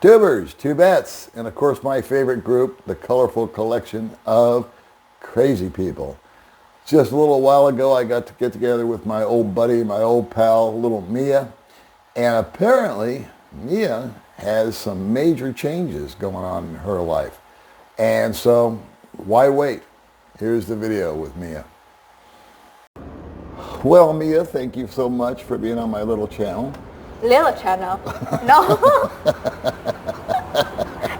Tubers, tubettes, and of course my favorite group, the colorful collection of crazy people. Just a little while ago I got to get together with my old buddy, my old pal, little Mia, and apparently Mia has some major changes going on in her life. And so, why wait? Here's the video with Mia. Well, Mia, thank you so much for being on my little channel. Little channel? No.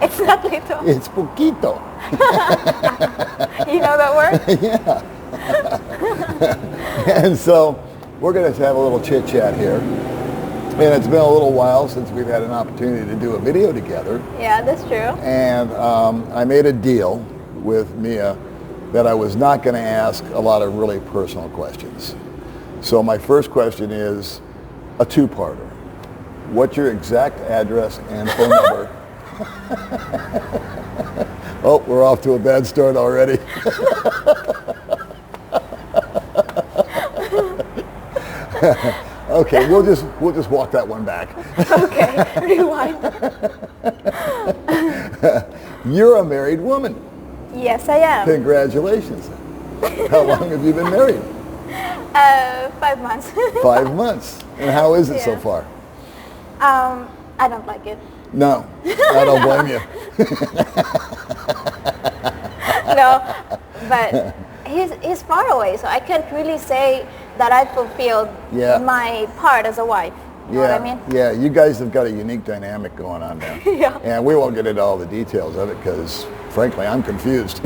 It's not little. It's poquito. You know that word? Yeah. And so we're going to have a little chit chat here. And it's been a little while since we've had an opportunity to do a video together. Yeah, that's true. And I made a deal with Mia that I was not going to ask a lot of really personal questions. So my first question is a two-parter. What's your exact address and phone number? Oh, we're off to a bad start already. Okay, we'll just walk that one back. Okay, rewind. You're a married woman. Yes, I am. Congratulations. How long have you been married? 5 months. 5 months. And how is it so far? I don't like it. No, I don't blame you. No, but he's far away, so I can't really say that I fulfilled my part as a wife. You know what I mean? Yeah, you guys have got a unique dynamic going on there. Yeah. And we won't get into all the details of it because, frankly, I'm confused.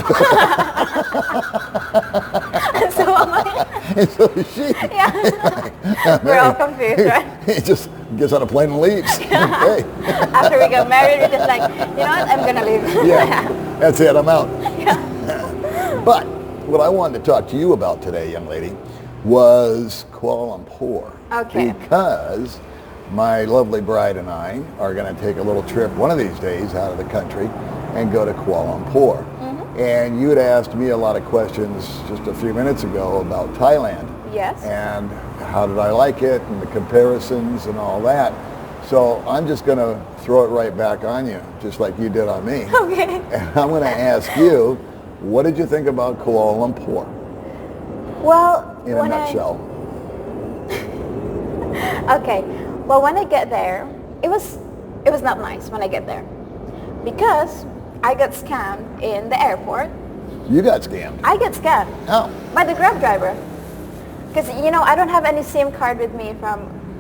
So am I. And so is she. Yeah. We're all confused, right? He just gets on a plane and leaves. Okay. After we got married, we're just like, you know what, I'm going to leave. Yeah, that's it, I'm out. Yeah. But what I wanted to talk to you about today, young lady, was Kuala Lumpur. Okay. Because my lovely bride and I are going to take a little trip one of these days out of the country and go to Kuala Lumpur. Mm-hmm. And you had asked me a lot of questions just a few minutes ago about Thailand. Yes. And how did I like it and the comparisons and all that. So I'm just going to throw it right back on you, just like you did on me. Okay. And I'm going to ask you, what did you think about Kuala Lumpur? Well, in a nutshell. Okay. Well, when I get there, it was not nice when I get there because I got scammed in the airport. You got scammed? I get scammed. Oh. By the Grab driver. Because, you know, I don't have any SIM card with me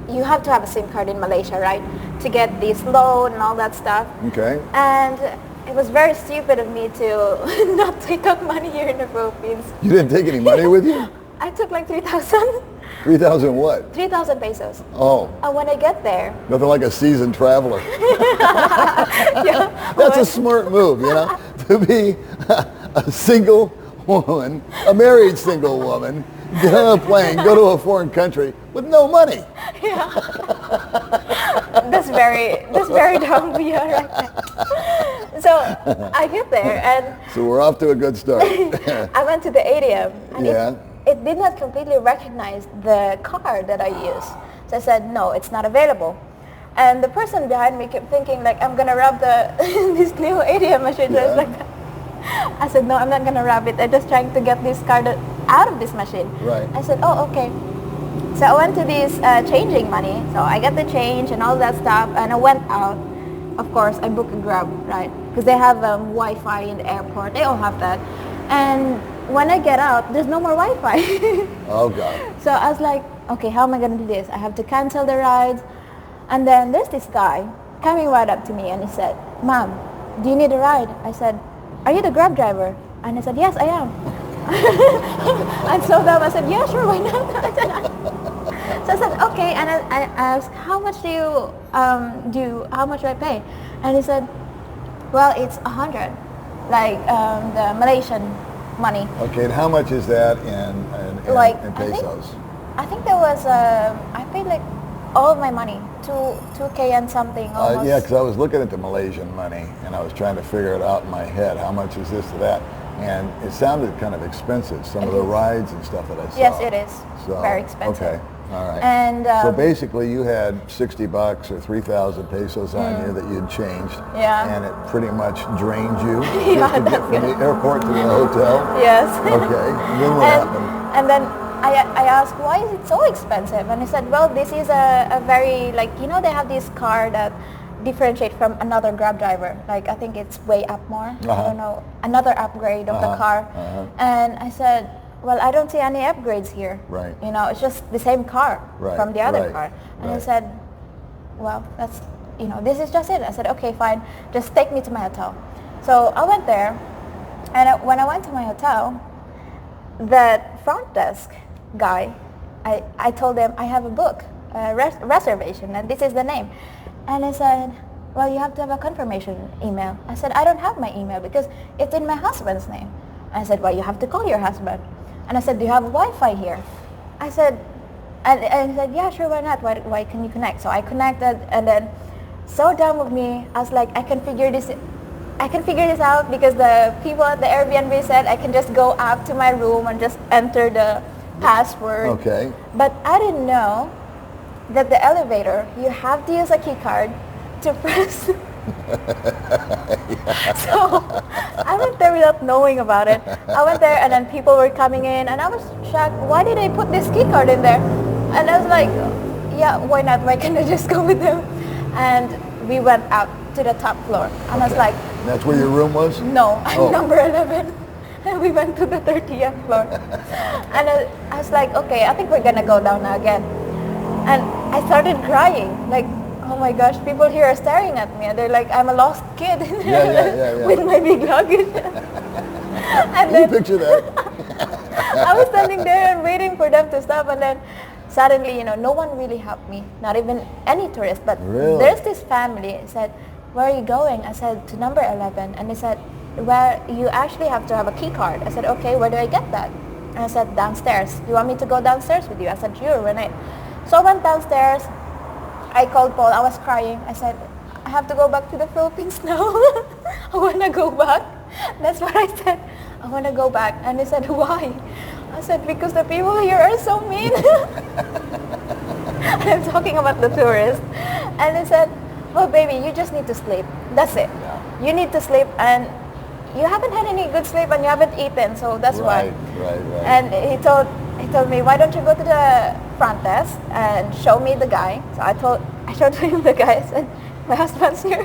you have to have a SIM card in Malaysia, right? To get this loan and all that stuff. Okay. And it was very stupid of me to not take out money here in the Philippines. You didn't take any money with you? I took like 3,000. 3,000 what? 3,000 pesos. Oh. And when I get there... Nothing like a seasoned traveler. Yeah. That's a smart move, you know? To be a single woman, a married single woman, get on a plane, go to a foreign country with no money. Yeah. That's very dumb. Yeah, right. So I get there and... So we're off to a good start. I went to the ATM and it did not completely recognize the card that I used. So I said, no, it's not available. And the person behind me kept thinking like, I'm going to rob this new ATM machine. So I was like that. I said, no, I'm not going to rob it. I'm just trying to get this card out of this machine. Right. I said, oh, okay. So I went to this changing money. So I got the change and all that stuff. And I went out. Of course, I booked a Grab, right? Because they have Wi-Fi in the airport. They all have that. And when I get out, there's no more Wi-Fi. Oh, God. So I was like, okay, how am I going to do this? I have to cancel the rides. And then there's this guy coming right up to me and he said, Ma'am, do you need a ride? I said, are you the Grab driver? And I said, yes, I am. And so then I said, yeah, sure, why not? So I said, okay. And I asked, how much how much do I pay? And he said, well, it's 100, like the Malaysian money. Okay, and how much is that in pesos? I think there was, I paid like all of my money, 2K and something almost. Yeah, because I was looking at the Malaysian money and I was trying to figure it out in my head. How much is this to that? And it sounded kind of expensive, some of the rides and stuff that I saw. Yes, it is. So, very expensive. Okay. All right. And so basically you had $60 or 3,000 pesos on you that you'd changed. Yeah. And it pretty much drained you Yeah, just to get from the airport to the hotel. Yes. Okay. Then what happened? And then I asked, why is it so expensive? And he said, well, this is a very, like, you know, they have this car that differentiate from another Grab driver. Like, I think it's way up more. I don't know, another upgrade of the car. And I said, well, I don't see any upgrades here. Right. You know, it's just the same car from the other car. And he said, well, that's, you know, this is just it. I said, okay, fine. Just take me to my hotel. So I went there. And when I went to my hotel, the front desk guy, I told him I have a book, a reservation, and this is the name. And he said, well, you have to have a confirmation email. I said, I don't have my email because it's in my husband's name. I said, well, you have to call your husband. And I said, do you have Wi-Fi here? I said, and he said, yeah, sure, why not? Why can you connect? So I connected, and then so dumb of me, I was like, I can figure this out because the people at the Airbnb said I can just go up to my room and just enter the password. Okay. But I didn't know that the elevator, you have to use a key card to press. So I went there without knowing about it. I went there and then people were coming in and I was shocked. Why did they put this key card in there? And I was like, yeah, why not? Why can't I just go with them? And we went out to the top floor. And I was like, that's where your room was? no, I'm number 11. And we went to the 30th floor. And I was like, okay, I think we're gonna go down again. And I started crying, like, oh my gosh, people here are staring at me and they're like, I'm a lost kid with my big luggage. And then picture that. I was standing there and waiting for them to stop, and then suddenly, you know, no one really helped me, not even any tourist, but there's this family said, where are you going? I said, to number 11. And they said, well, you actually have to have a key card. I said, okay, where do I get that? And I said, downstairs. You want me to go downstairs with you? I said, sure. So I went downstairs. I called Paul. I was crying. I said, I have to go back to the Philippines now. I want to go back. That's what I said. I want to go back. And he said, why? I said, because the people here are so mean. And I'm talking about the tourists. And he said, well, baby, you just need to sleep. That's it. Yeah. You need to sleep, and you haven't had any good sleep, and you haven't eaten, so that's why. Right. And he told me, why don't you go to the front desk and show me the guy? So I showed him the guy. I said, my husband's here.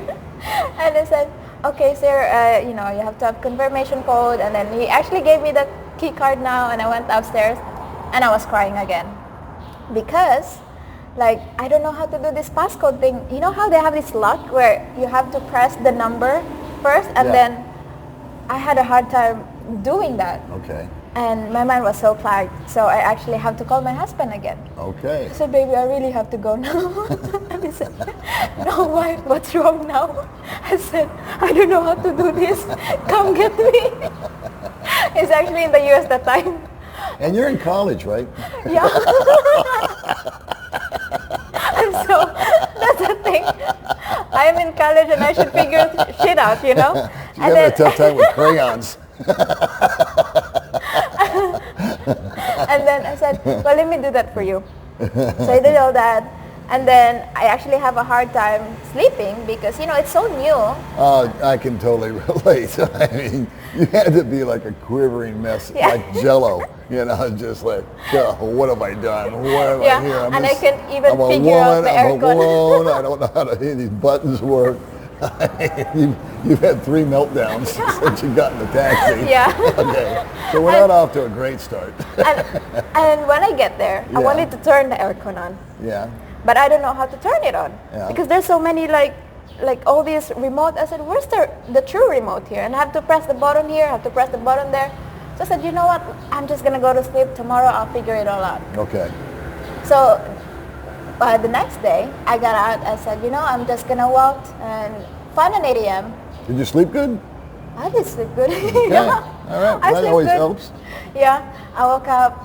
And he said, okay, sir, you know, you have to have confirmation code. And then he actually gave me the key card now, and I went upstairs, and I was crying again because, like, I don't know how to do this passcode thing. You know how they have this lock where you have to press the number first, and then I had a hard time doing that. Okay. And my mind was so clogged, so I actually have to call my husband again. Okay. I said, baby, I really have to go now. And he said, no, why? What's wrong now? I said, I don't know how to do this. Come get me. He's actually in the US that time. And you're in college, right? Yeah. And so that's the thing. I'm in college and I should figure shit out, you know? You have a tough time with crayons. And then I said, well, let me do that for you. So I did all that. And then I actually have a hard time sleeping because, you know, it's so new. I can totally relate. I mean, you had to be like a quivering mess, like Jello. You know, just like, oh, what have I done? What am I here? I can't even figure out the aircon. I'm alone. I don't know how to these buttons work. You've had 3 meltdowns since you got in the taxi. Yeah. Okay. So we're not off to a great start. and when I get there, I wanted to turn the aircon on. Yeah. But I don't know how to turn it on because there's so many like all these remote. I said, where's the true remote here? And I have to press the button here. I have to press the button there. So I said, you know what? I'm just gonna go to sleep. Tomorrow I'll figure it all out. Okay. So the next day I got out. I said, you know, I'm just gonna walk and find an ATM. Did you sleep good? I did sleep good. Okay. Yeah. All right. That always helps. Yeah. I woke up.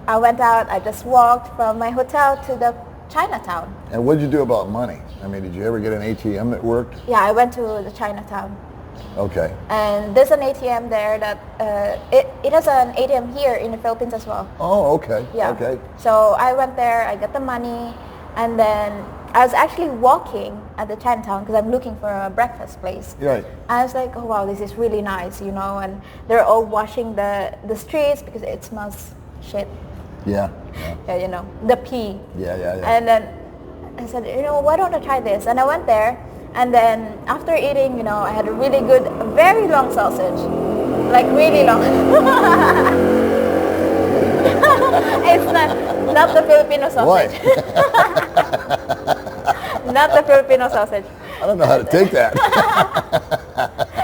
I went out. I just walked from my hotel to the Chinatown. And what did you do about money? I mean, did you ever get an ATM that worked? Yeah, I went to the Chinatown. Okay. And there's an ATM there that it has an ATM here in the Philippines as well. Oh, okay. Yeah. Okay. So I went there, I got the money, and then I was actually walking at the Chinatown because I'm looking for a breakfast place. Right. I was like, oh wow, this is really nice, and they're all washing the streets because it smells shit. Yeah. Yeah, the pee. Yeah. And then I said, why don't I try this? And I went there, and then after eating, I had a really good, very long sausage, like really long. It's not the Filipino sausage. Not the Filipino sausage. I don't know how to take that.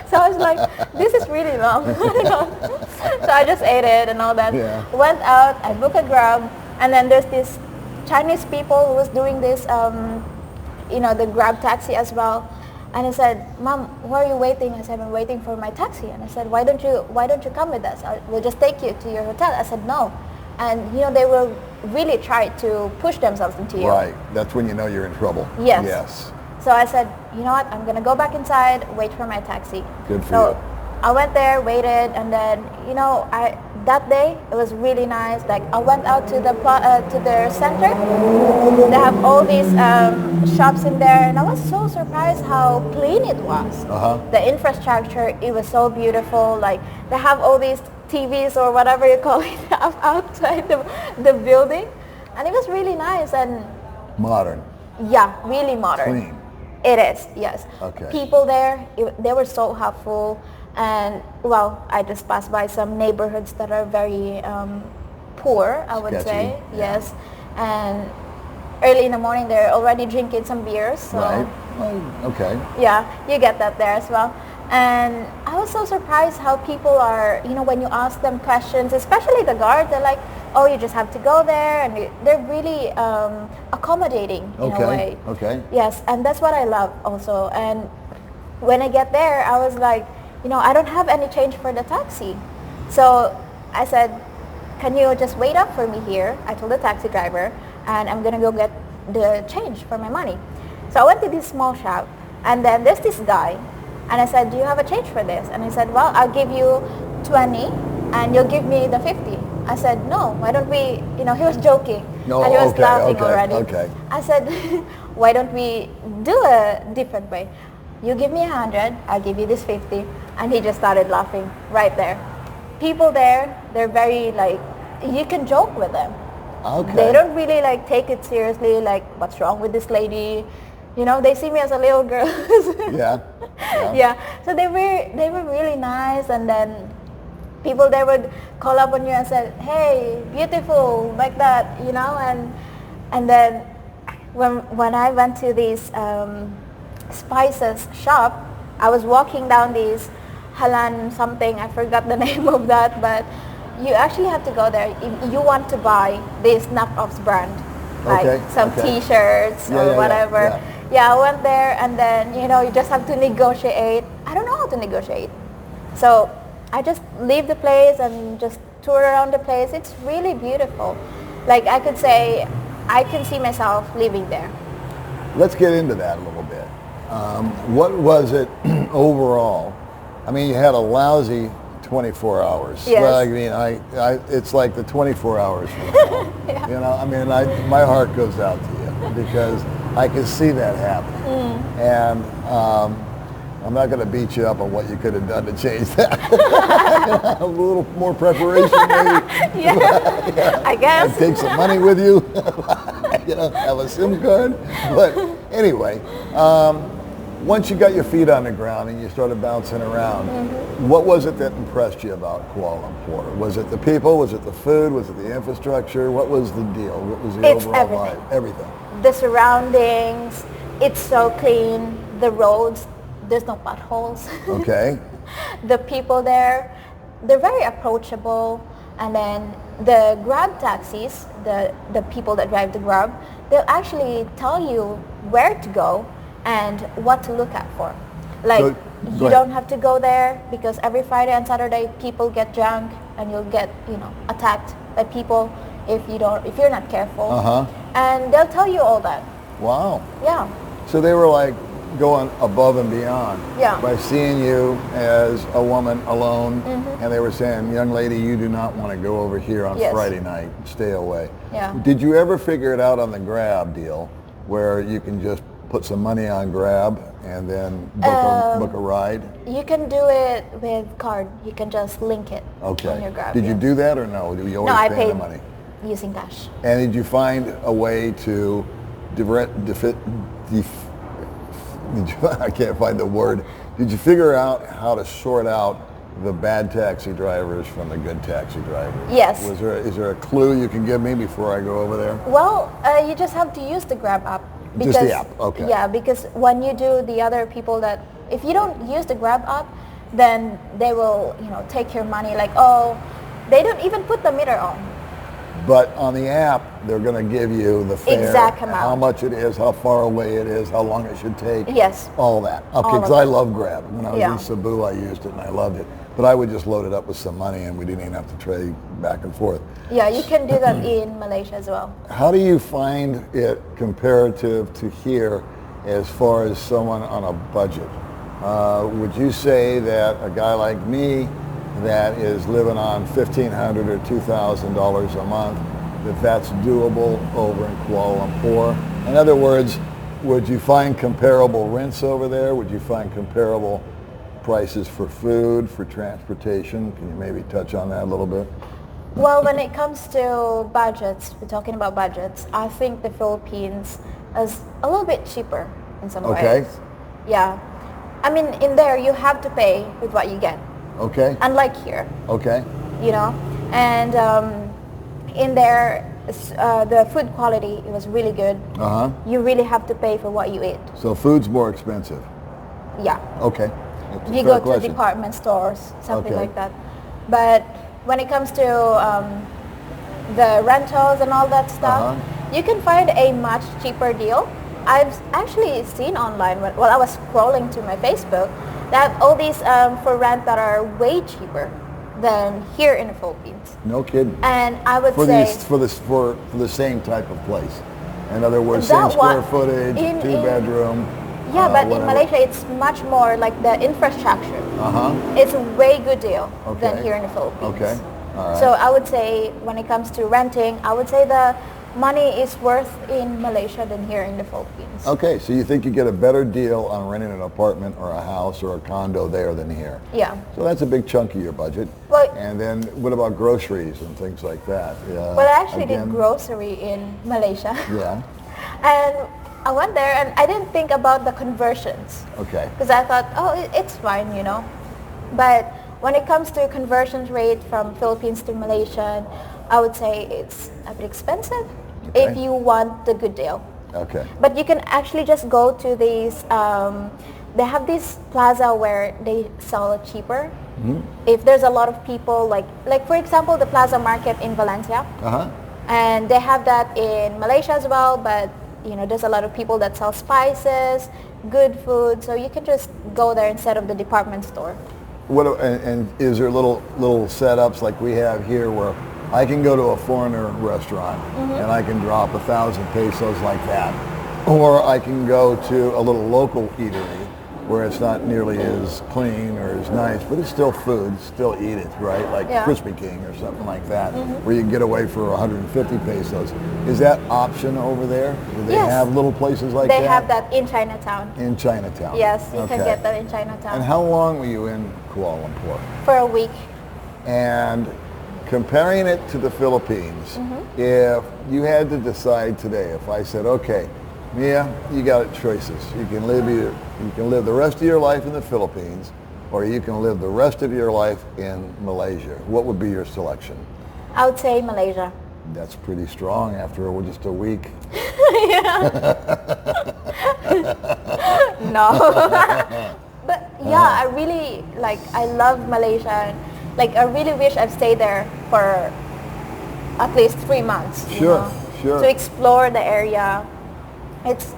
So I was like, this is really long. So I just ate it and all that. Yeah. Went out, I booked a Grab, and then there's this Chinese people who was doing this, the Grab taxi as well. And I said, Mom, why are you waiting? I said, I'm waiting for my taxi. And I said, why don't you come with us? We'll just take you to your hotel. I said, no. And they will really try to push themselves into you. Right. That's when you know you're in trouble. Yes. So I said, you know what? I'm gonna go back inside, wait for my taxi. Good for so you. I went there, waited, and then that day it was really nice. Like I went out to the center. They have all these shops in there, and I was so surprised how clean it was. The infrastructure, it was so beautiful. Like they have all these TVs or whatever you call it outside the building, and it was really nice and modern. Yeah, really modern. Clean. It is, yes. Okay. People there, they were so helpful, and I just passed by some neighborhoods that are very poor, I would Sketchy. say, yes. And early in the morning, they're already drinking some beers. So Right. Well, okay. yeah, you get that there as well. And I was so surprised how people are, when you ask them questions, especially the guard, they're like, oh, you just have to go there, and they're really accommodating in a way. Okay. Yes, and that's what I love also. And when I get there, I was like, I don't have any change for the taxi. So I said, can you just wait up for me here? I told the taxi driver, and I'm going to go get the change for my money. So I went to this small shop, and then there's this guy, and I said, do you have a change for this? And he said, well, I'll give you 20, and you'll give me the 50. I said, no, why don't we, he was joking. No, and he was okay, laughing okay, already. okay. I said, why don't we do a different way? You give me 100, I'll give you this 50. And he just started laughing right there. People there, they're very you can joke with them. Okay. They don't really take it seriously, what's wrong with this lady? They see me as a little girl. Yeah. Yeah. So they were really nice, and then people there would call up on you and say, hey, beautiful, like that, and then when I went to this spices shop, I was walking down these Halan something, I forgot the name of that, but you actually have to go there if you want to buy this knockoffs brand, like some t-shirts or whatever. Yeah, I went there, and then you just have to negotiate. I don't know how to negotiate, so I just leave the place and just tour around the place. It's really beautiful. I could say I can see myself living there. Let's get into that a little bit. What was it overall? I mean, you had a lousy 24 hours. Yes. Well, I mean, it's like the 24 hours. Yeah. I mean, my heart goes out to you because I can see that happening. And I'm not going to beat you up on what you could have done to change that. A little more preparation, maybe. Yeah, I guess. I'd take some money with you. Have a SIM card. But anyway, once you got your feet on the ground and you started bouncing around, what was it that impressed you about Kuala Lumpur? Was it the people? Was it the food? Was it the infrastructure? What was the deal? What was the overall vibe? Everything. The surroundings, it's so clean. The roads, there's no potholes. Okay. The people there, they're very approachable. And then the Grab taxis, the people that drive the Grab, they'll actually tell you where to go and what to look out for. You don't have to go there because every Friday and Saturday people get drunk and you'll get attacked by people if you're not careful. And they'll tell you all that. Wow. Yeah. So they were like going above and beyond Yeah. by seeing you as a woman alone, and they were saying, young lady, you do not want to go over here on Yes. Friday night. Stay away. Yeah. Did you ever figure it out on the Grab deal where you can just put some money on Grab and then book a ride? You can do it with card. You can just link it Okay. on your Grab. Did you yes. do that or no? Do you always No, I pay paid the money? using cash. And did you find a way to I can't find the word. Did you figure out how to sort out the bad taxi drivers from the good taxi drivers? Yes. Is there a clue you can give me before I go over there? Well, you just have to use the Grab app. Just the app, okay. Yeah, because when you do the other people that, if you don't use the Grab app, then they will, take your money like, oh, they don't even put the meter on. But on the app, they're going to give you the fare, Exact amount. how much it is, how far away it is, how long it should take. Yes. All that. Okay, All of because I it. love Grab. When I was Yeah. in Cebu, I used it and I loved it. But I would just load it up with some money and we didn't even have to trade back and forth. Yeah, you can do that in Malaysia as well. How do you find it comparative to here as far as someone on a budget? Would you say that a guy like me that is living on $1,500 or $2,000 a month, that's doable over in Kuala Lumpur? In other words, would you find comparable rents over there? Would you find comparable prices for food, for transportation? Can you maybe touch on that a little bit? Well, when it comes to budgets, we're talking about budgets, I think the Philippines is a little bit cheaper in some Okay. ways. Yeah. I mean, in there, you have to pay with what you get. Okay. Unlike here, Okay. And in there, the food quality, it was really good. Uh-huh. You really have to pay for what you eat. So food's more expensive. Yeah. Okay. That's a You fair go question. to department stores, something Okay. like that. But when it comes to the rentals and all that stuff, you can find a much cheaper deal. I've actually seen online while I was scrolling to my Facebook that all these for rent that are way cheaper than here in the Philippines. No kidding. And I would For say these for the same type of place. In other words, That same square one- footage, in- two bedroom. yeah, but in whatever. Malaysia it's much more like the infrastructure. Uh-huh. It's a way good deal than Okay. here in the Philippines. Okay. All right. So I would say when it comes to renting, I would say the money is worth in Malaysia than here in the Philippines. Okay, so you think you get a better deal on renting an apartment or a house or a condo there than here? Yeah. So that's a big chunk of your budget. Well- and then what about groceries and things like that? Yeah. Well, I actually Again, did grocery in Malaysia. Yeah. And I went there and I didn't think about the conversions Okay. because I thought, oh, it's fine, But when it comes to conversion rate from Philippines to Malaysia, I would say it's a bit expensive Okay. if you want the good deal. Okay. But you can actually just go to these, they have this plaza where they sell it cheaper. If there's a lot of people, like for example, the Plaza Market in Valencia, Uh-huh. and they have that in Malaysia as well, but there's a lot of people that sell spices, good food, so you can just go there instead of the department store. And is there little setups like we have here where I can go to a foreigner restaurant and I can drop 1,000 pesos like that, or I can go to a little local eatery where it's not nearly as clean or as nice, but it's still food, still eat it, right? Like Yeah. Krispy King or something like that, where you can get away for 150 pesos. Is that option over there? Do they Yes. have little places like They that? have that in Chinatown. In Chinatown? Yes, you can Okay. get that in Chinatown And how long were you in Kuala Lumpur? for a week. And comparing it to the Philippines, if you had to decide today, if I said, okay, Mia, you got choices. You can live the rest of your life in the Philippines, or you can live the rest of your life in Malaysia. What would be your selection? I would say Malaysia. That's pretty strong after just a week. No. But yeah, I really I love Malaysia. I really wish I'd stayed there for at least 3 months. Sure, sure. To explore the area. It's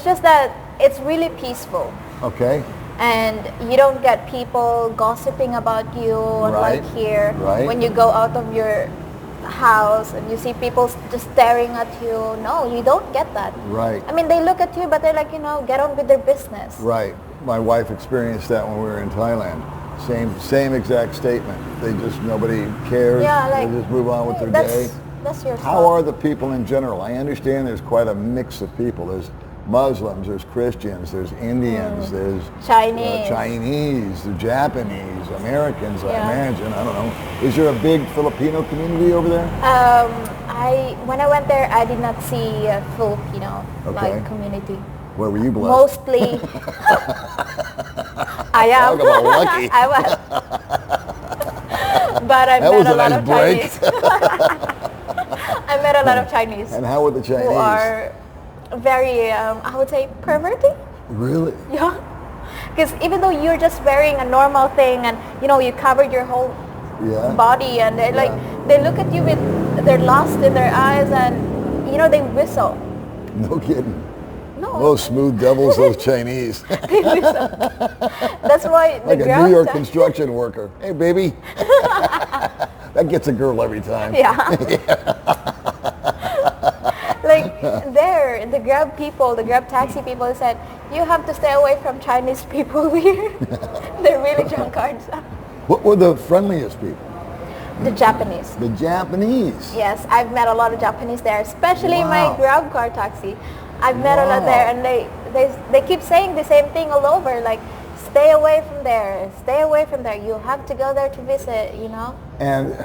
just that it's really peaceful. Okay. And you don't get people gossiping about you, unlike Right, here. right. When you go out of your house and you see people just staring at you. No, you don't get that. Right. I mean, they look at you, but they're like, get on with their business. Right. My wife experienced that when we were in Thailand. Same exact statement. Nobody cares. Yeah, like, they just move on with their day. That's your How are the people in general? I understand there's quite a mix of people. There's Muslims, there's Christians, there's Indians, there's Chinese, there's Japanese, Americans, I Yeah. imagine. I don't know. Is there a big Filipino community over there? When I went there, I did not see a Filipino Okay. community. Where were you blessed? Mostly, I am. Talk about lucky. I was. But I That met was a a lot nice of break. Chinese. I met a lot of Chinese And how were the Chinese? who are very, I would say, perverted. Really? Yeah. Because even though you're just wearing a normal thing and, you covered your whole Yeah. body and they they look at you with their lust in their eyes and, they whistle. No kidding. No. Those smooth devils, those Chinese. They whistle. That's why Like the a New York ground- construction worker. Hey, baby. That gets a girl every time. Yeah. Like there, the Grab people, the Grab taxi people said, you have to stay away from Chinese people here. They're really drunkards. What were the friendliest people? The Japanese. The Japanese. Yes, I've met a lot of Japanese there, especially in Wow. my Grab car taxi. I've met a lot there, and they keep saying the same thing all over, like, stay away from there, stay away from there. You have to go there to visit, And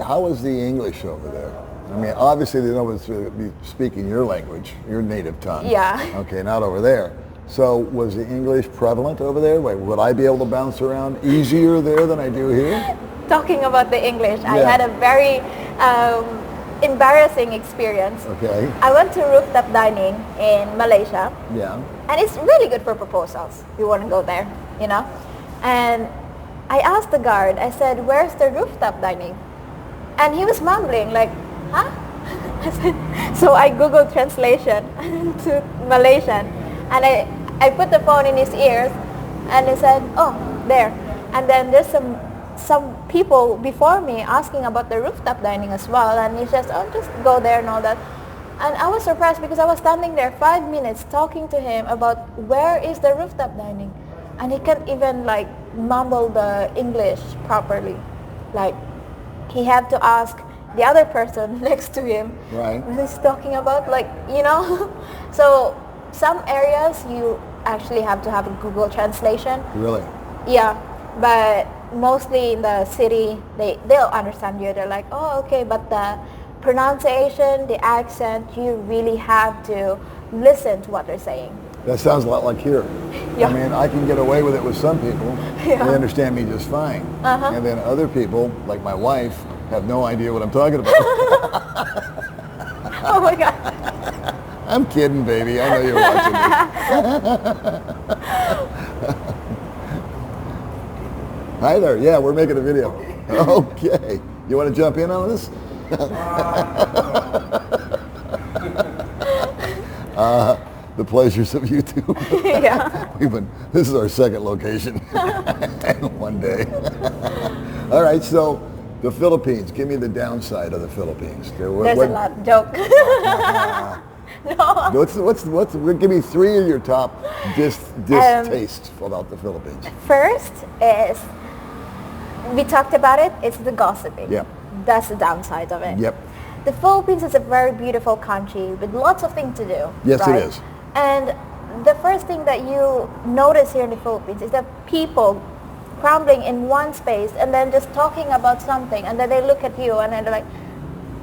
how is the English over there? I mean, obviously they know it's be speaking your language, your native tongue. Yeah. Okay, not over there. So was the English prevalent over there? Wait, would I be able to bounce around easier there than I do here? Talking about the English, I Yeah. had a very embarrassing experience. Okay. I went to rooftop dining in Malaysia, Yeah. and it's really good for proposals. You want to go there, And I asked the guard, I said, where's the rooftop dining? And he was mumbling like, huh? I said, so I Googled translation to Malaysian, and I put the phone in his ears, and he said, oh, there. And then there's some people before me asking about the rooftop dining as well, and he says, oh, just go there and all that. And I was surprised because I was standing there 5 minutes talking to him about where is the rooftop dining, and he can't even like mumble the English properly. Like he had to ask the other person next to him Right. what he's talking about, like, So some areas you actually have to have a Google translation. Really? Yeah, but mostly in the city, they'll understand you. They're like, oh, okay, but the pronunciation, the accent, you really have to listen to what they're saying. That sounds a lot like here. Yeah. I mean, I can get away with it with some people. Yeah. They understand me just fine. Uh-huh. And then other people, like my wife, have no idea what I'm talking about. Oh my God. I'm kidding, baby. I know you're watching me. Hi there. Yeah, we're making a video. Okay. You want to jump in on this? The pleasures of YouTube. Yeah. This is our second location in one day. All right, so the Philippines. Give me the downside of the Philippines. Okay, There's a lot. Joke. No. What's? Give me three of your top distastes about the Philippines. First is, we talked about it, it's the gossiping. Yep. That's the downside of it. Yep. The Philippines is a very beautiful country with lots of things to do. Yes, it right? is. And the first thing that you notice here in the Philippines is that people crumbling in one space and then just talking about something, and then they look at you and then they're like,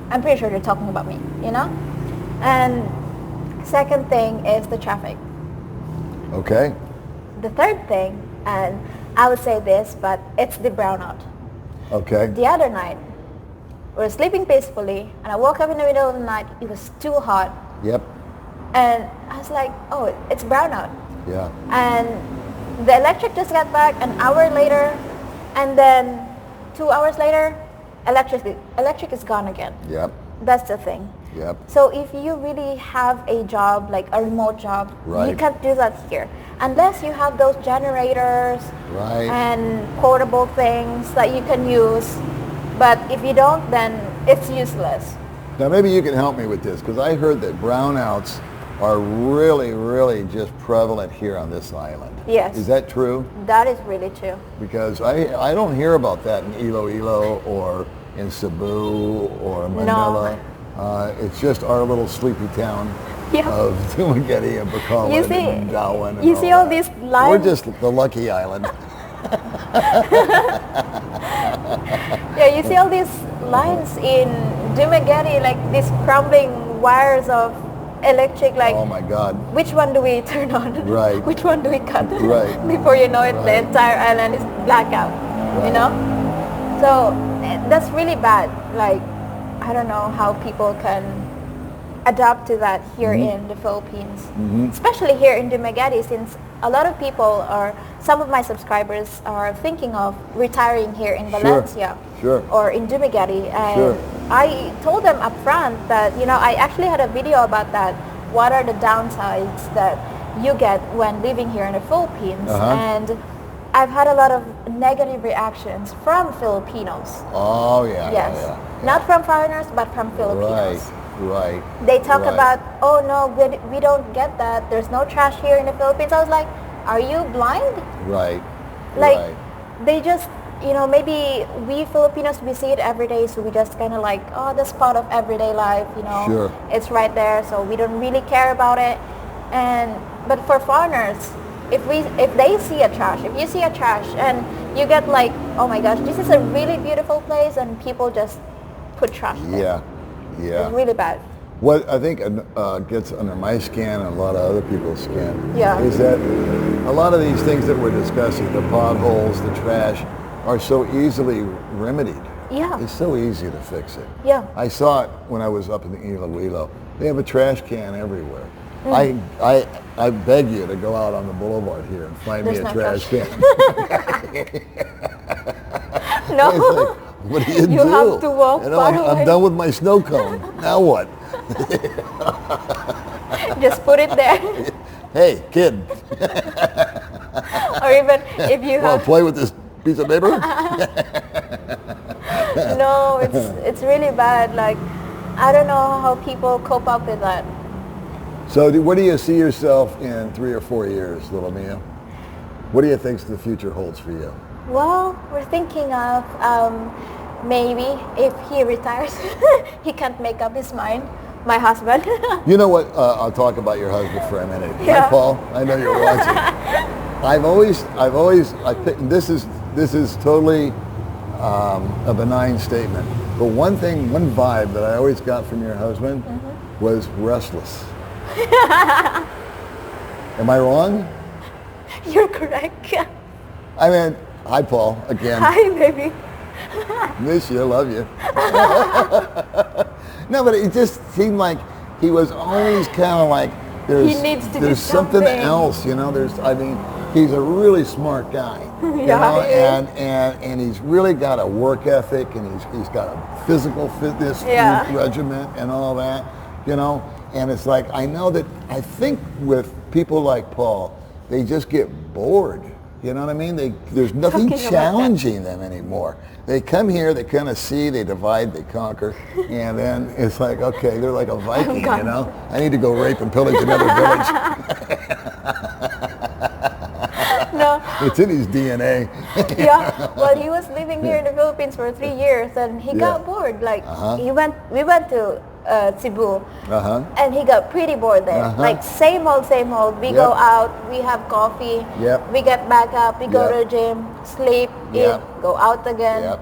I'm pretty sure they're talking about me, And second thing is the traffic. Okay. The third thing, and I would say this, but it's the brownout. Okay. The other night, we were sleeping peacefully, and I woke up in the middle of the night. It was too hot, Yep. and I was like, oh, it's brownout. Yeah. And the electric just got back an hour later, and then 2 hours later, electric is gone again. Yep. That's the thing. Yep. So if you really have a job, like a remote job, Right. you can't do that here. Unless you have those generators Right. and portable things that you can use. But if you don't, then it's useless. Now maybe you can help me with this, because I heard that brownouts are really, really just prevalent here on this island. Yes. Is that true? That is really true. Because I don't hear about that in Iloilo or in Cebu or Manila. It's just our little sleepy town of Dumaguete and Bacolod and Darwin. And you see all that. these lines? We're just the lucky island. Yeah, you see all these lines in Dumaguete, like these crumbling wires of electric, like, oh my God. Which one do we turn on? Right. Which one do we cut? Right. Before you know it, the entire island is blackout, you know? So that's really bad. Like, I don't know how people can adapt to that here in the Philippines, especially here in Dumaguete, since a lot of people, or some of my subscribers, are thinking of retiring here in Valencia or in Dumaguete. And I told them up front that, you know, I actually had a video about that. What are the downsides that you get when living here in the Philippines? And I've had a lot of negative reactions from Filipinos. Oh, yeah. Yes. Yeah. Not from foreigners, but from Filipinos. Right. They talk about, oh no, we don't get that. There's no trash here in the Philippines. I was like, are you blind? Right. Like, they just, you know, maybe we Filipinos, we see it every day, so we just kind of like, oh, that's part of everyday life, you know. It's right there, so we don't really care about it. But for foreigners, if they see a trash, if you see a trash and you get like, oh my gosh, this is a really beautiful place, and people just put trash there. Yeah. It's really bad. What I think gets under my skin and a lot of other people's skin is that a lot of these things that we're discussing, the potholes, the trash, are so easily remedied. Yeah. It's so easy to fix it. Yeah. I saw it when I was up in Iloilo. They have a trash can everywhere. I beg you to go out on the boulevard here and find me a trash can. No. It's like, what do you do? You have to walk far away. I'm done with my snow cone. Now what? Just put it there. Hey, kid. Or even if you Want to play with this piece of paper? No, it's really bad. Like, I don't know how people cope up with that. So where do you see yourself in 3 or 4 years, little Mia? What do you think the future holds for you? Well, we're thinking of maybe if he retires, he can't make up his mind. My husband. You know what? I'll talk about your husband for a minute. Yeah. Hi, Paul. I know you're watching. This is totally a benign statement. But one vibe that I always got from your husband was restless. Am I wrong? You're correct. I mean, hi, Paul, again. Hi, baby. Miss you, love you. No, but it just seemed like he was always kind of like, there's something else, you know. He's a really smart guy. You know? And he's really got a work ethic, and he's got a physical fitness regimen and all that, you know. And it's like, I think with people like Paul, they just get bored. You know what I mean? There's nothing challenging them anymore. They come here, they kind of see, they divide, they conquer, and then it's like, okay, they're like a Viking, you know? I need to go rape and pillage another village. No. It's in his DNA. Yeah. Well, he was living here in the Philippines for 3 years, and he got bored. Like, we went to Cebu, and he got pretty bored there. Like, same old. We go out, we have coffee, we get back up, we go to the gym, sleep, eat, go out again.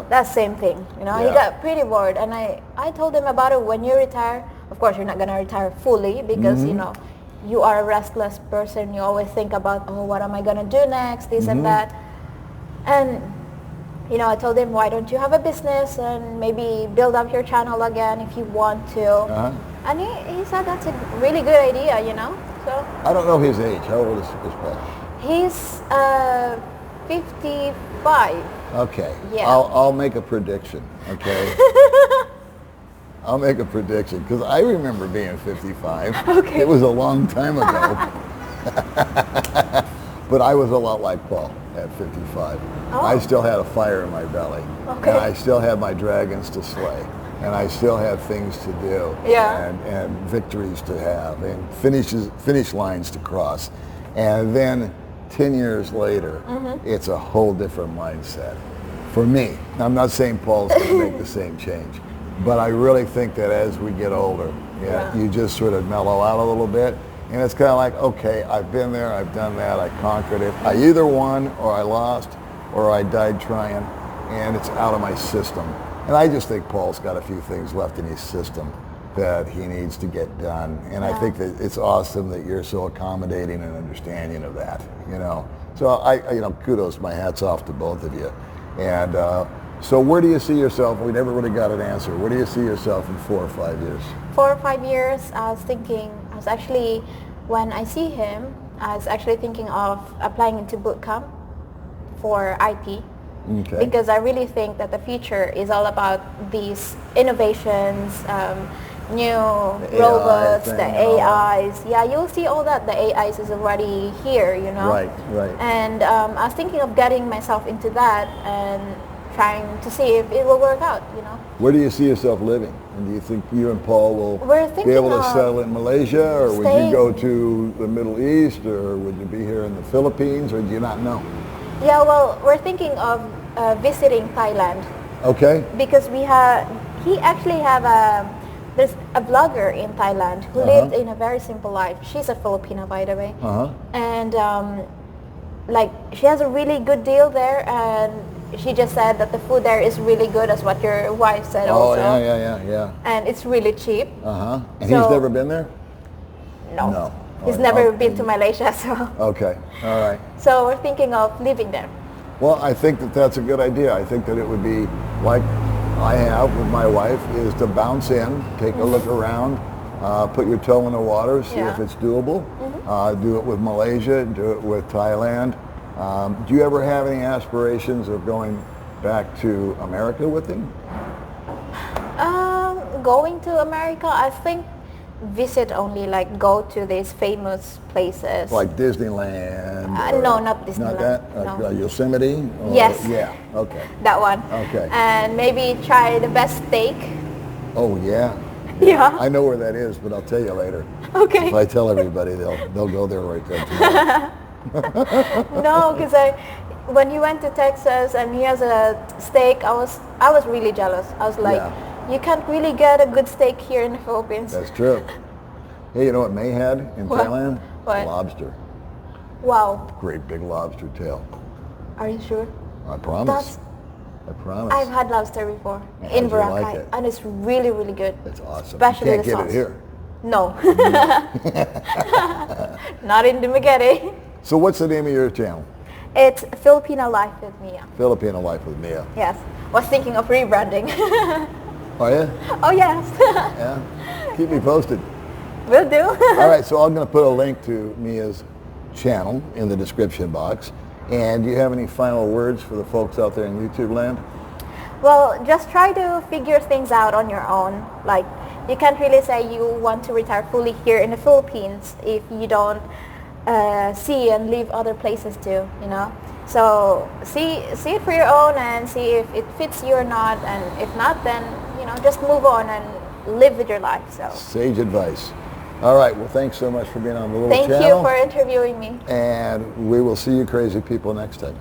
That's same thing. You know, he got pretty bored, and I told him about it. When you retire, of course, you're not gonna retire fully because you know, you are a restless person. You always think about, oh, what am I gonna do next, this and that. And you know, I told him, why don't you have a business and maybe build up your channel again if you want to. And he said that's a really good idea, you know. So I don't know his age. How old is Paul? He's 55. Okay. Yeah. I'll make a prediction. Okay. I'll make a prediction because I remember being 55. Okay. It was a long time ago. But I was a lot like Paul at 55. I still had a fire in my belly. And I still had my dragons to slay. and I still have things to do, Yeah. and victories to have, and finish lines to cross. And then 10 years later, it's a whole different mindset. For me, I'm not saying Paul's going to make the same change, but I really think that as we get older, you just sort of mellow out a little bit. And it's kind of like, okay, I've been there, I've done that, I conquered it. I either won or I lost or I died trying, and it's out of my system. And I just think Paul's got a few things left in his system that he needs to get done. And I think that it's awesome that you're so accommodating and understanding of that, you know. So kudos, my hat's off to both of you. And so where do you see yourself? We never really got an answer. Where do you see yourself in 4 or 5 years? 4 or 5 years, when I see him, I was actually thinking of applying into boot camp for IT. Okay. Because I really think that the future is all about these innovations, new robots, the AIs. Yeah, you'll see all that. The AIs is already here, you know. Right. And I was thinking of getting myself into that and trying to see if it will work out, you know. Where do you see yourself living? And do you think you and Paul will be able to settle in Malaysia, or would you go to the Middle East, or would you be here in the Philippines, or do you not know? Yeah, well, we're thinking of visiting Thailand. Okay. Because there's a vlogger in Thailand who lived in a very simple life. She's a Filipina, by the way. And she has a really good deal there, and she just said that the food there is really good, as what your wife said also. Oh, yeah. And it's really cheap. And he's never been there? No. He's never been to Malaysia, so. Okay, all right. So we're thinking of living there. Well, I think that that's a good idea. I think that it would be like I have with my wife, is to bounce in, take a look around, put your toe in the water, see if it's doable. Do it with Malaysia, do it with Thailand. Do you ever have any aspirations of going back to America with him? Going to America, I think visit only, like go to these famous places. Like Disneyland? No, not Disneyland. Not that? Like Yosemite? Yes. Yeah, okay. That one. Okay. And maybe try the best steak. Oh, yeah. Yeah. I know where that is, but I'll tell you later. Okay. If I tell everybody, they'll go there right there tomorrow. No, because when he went to Texas and he has a steak, I was really jealous. I was like, you can't really get a good steak here in the Philippines. That's true. Hey, you know what May had in Thailand? What? Lobster. Wow. Great big lobster tail. Are you sure? I promise. I promise. I've had lobster before How'd in you Boracay, like it? and it's really, really good. It's awesome. Especially you can't the get sauce. it here. No. Not in Dumaguete. So what's the name of your channel? It's Filipino Life with Mia. Filipino Life with Mia. Yes. Was thinking of rebranding. Oh, yeah? Oh, yes. Yeah? Keep me posted. Will do. All right, so I'm going to put a link to Mia's channel in the description box. And do you have any final words for the folks out there in YouTube land? Well, just try to figure things out on your own. Like, you can't really say you want to retire fully here in the Philippines if you don't see and live other places too, you know. So see it for your own and see if it fits you or not, and if not, then just move on and live with your life. So sage advice. All right, well, thanks so much for being on the little channel. Thank you for interviewing me. And we will see you crazy people next time.